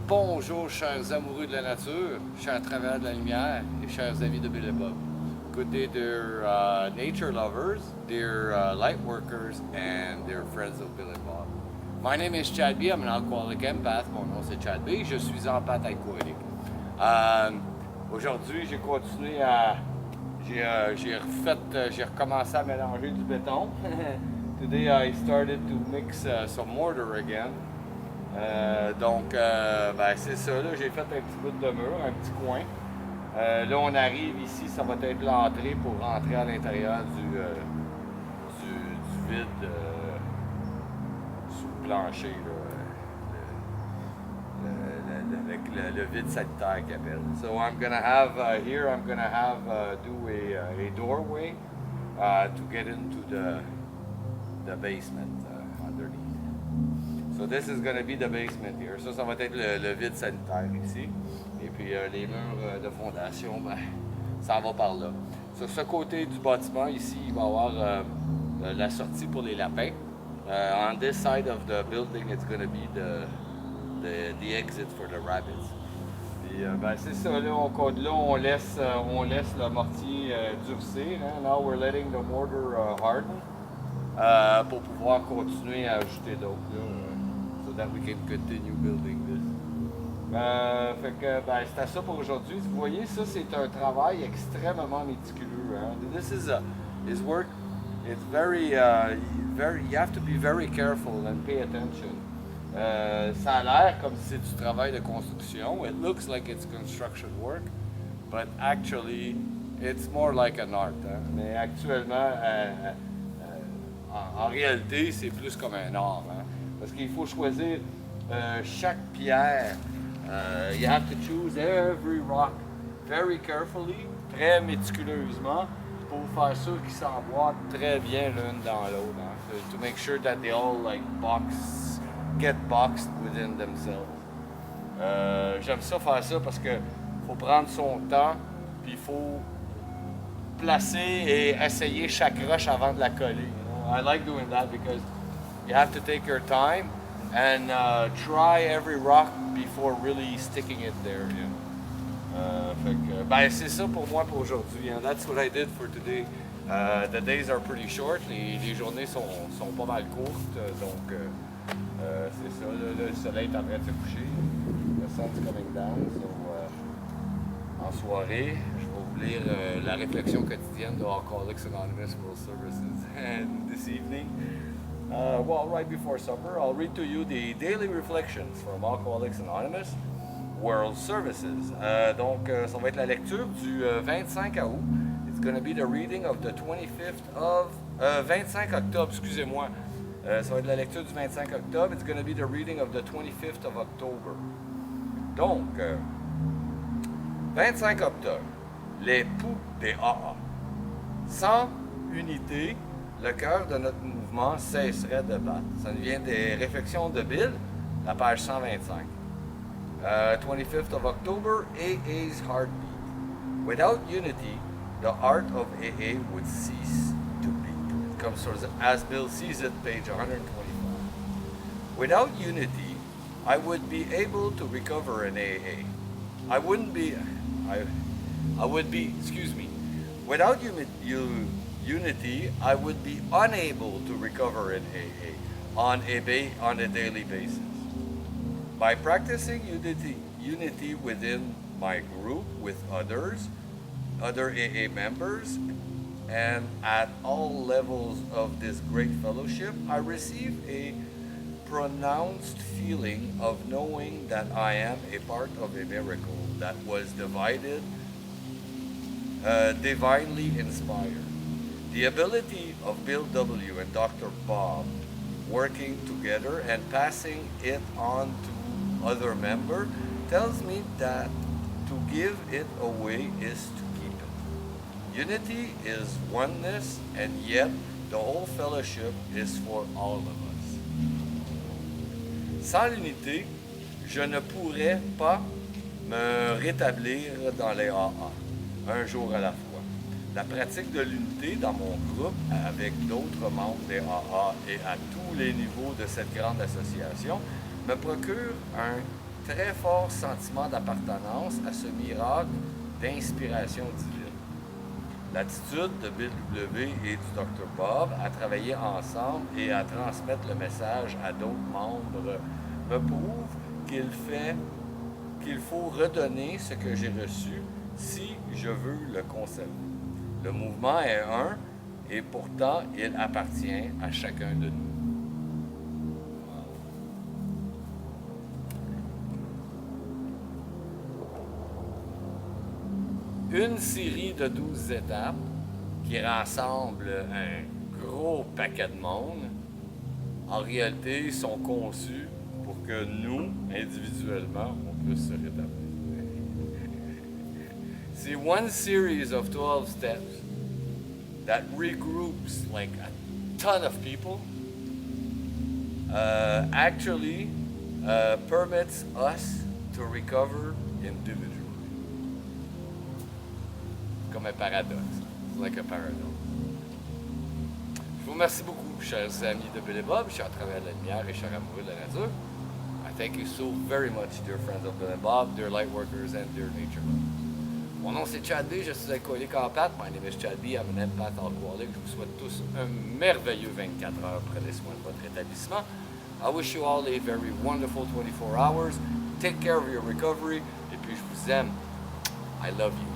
Bonjour chers amoureux de la nature, chers travailleurs de la lumière et chers amis de Bill et Bob. Good day dear nature lovers, dear light workers and dear friends of Bill and Bob. My name is Chad B, I'm an alcoholic empath, mon nom c'est Chad B, je suis empath alcoolique. Aujourd'hui j'ai continué à... J'ai recommencé à mélanger du béton. Today I started to mix some mortar again. C'est ça, là j'ai fait un petit bout de mur, un petit coin. Là on arrive ici, ça va être l'entrée pour rentrer à l'intérieur du vide sous le plancher, le vide sanitaire qu'ils appellent. So I'm gonna have here I'm gonna have do a doorway to get into the basement underneath. So this is going to be the basement here. Ça va être le vide sanitaire ici. Et puis les murs de fondation, ça va par là. Sur ce côté du bâtiment ici, il va y avoir la sortie pour les lapins. On this side of the building, it's going to be the exit for the rabbits. Puis c'est ça, là on laisse le mortier durcir. Hein? Now we're letting the mortar harden pour pouvoir continuer à ajouter d'autres. So that we can continue building this. C'était ça pour aujourd'hui. Vous voyez, ça c'est un travail extrêmement méticuleux. Hein? This is work. It's very, you have to be very careful and pay attention. Ça a l'air comme si c'est du travail de construction. It looks like it's construction work, but actually it's more like an art. Hein? Mais actuellement, en réalité, c'est plus comme un art. Hein? Parce qu'il faut choisir chaque pierre. You have to choose every rock very carefully, très méticuleusement, pour faire sûr qu'ils s'emboîtent très bien l'une dans l'autre. Hein? To make sure that they all get boxed within themselves. J'aime ça faire ça parce que faut prendre son temps, puis il faut placer et essayer chaque roche avant de la coller. I like doing that because you have to take your time and try every rock before really sticking it there. C'est ça pour moi pour aujourd'hui. Hein. That's what I did for today. The days are pretty short. Les journées sont pas mal courtes. Donc, c'est ça. Le soleil est en train de se coucher. The sun's coming down. So, en soirée, je vais vous lire la réflexion quotidienne de Alcooliques Anonymes World Services. And this evening, right before supper, I'll read to you the daily reflections from Alcooliques Anonymous World Services. Ça va être la lecture du 25 août. It's going to be the reading of the 25th of... 25 octobre, excusez-moi. Ça va être la lecture du 25 octobre. It's going to be the reading of the 25th of October. Donc, 25 octobre, les poux des AA. Sans unité, le cœur de notre mouvement cesserait de battre. Ça nous vient des réflexions de Bill, la page 125. 25th of October, AA's heartbeat. Without unity, the art of AA would cease to beat. It comes as Bill sees it, page 125. Without unity, I would be able to recover in AA. I would be, without unity, I would be unable to recover in AA on a daily basis. By practicing unity within my group with other AA members, and at all levels of this great fellowship, I receive a pronounced feeling of knowing that I am a part of a miracle that was divinely inspired. The ability of Bill W. and Dr. Bob working together and passing it on to other members tells me that to give it away is to keep it. Unity is oneness, and yet the whole fellowship is for all of us. Sans l'unité, je ne pourrais pas me rétablir dans les AA, un jour à la fois. La pratique de l'unité dans mon groupe avec d'autres membres des AA et à tous les niveaux de cette grande association me procure un très fort sentiment d'appartenance à ce miracle d'inspiration divine. L'attitude de Bill W. et du Dr. Bob à travailler ensemble et à transmettre le message à d'autres membres me prouve qu'il faut redonner ce que j'ai reçu si je veux le conserver. Le mouvement est un et pourtant il appartient à chacun de nous. Une série de 12 étapes qui rassemblent un gros paquet de monde, en réalité, sont conçues pour que nous, individuellement, on puisse se rétablir. C'est one series of 12 steps that regroups like a ton of people, actually permits us to recover individually. Comme un paradoxe. C'est like a paradoxe. Je vous remercie beaucoup, chers amis de Bill et Bob, chers travailleurs de la lumière et chers amoureux de la nature. I thank you so very much, dear friends of Bill and Bob, dear light workers, and dear nature lovers. Mon nom c'est Chad B, je suis alcoolique en pâte. My name is Chad B, I'm an empath alcoholic. Je vous souhaite tous un merveilleux 24 heures. Prenez soin de votre rétablissement. I wish you all a very wonderful 24 hours. Take care of your recovery. Et puis je vous aime. I love you.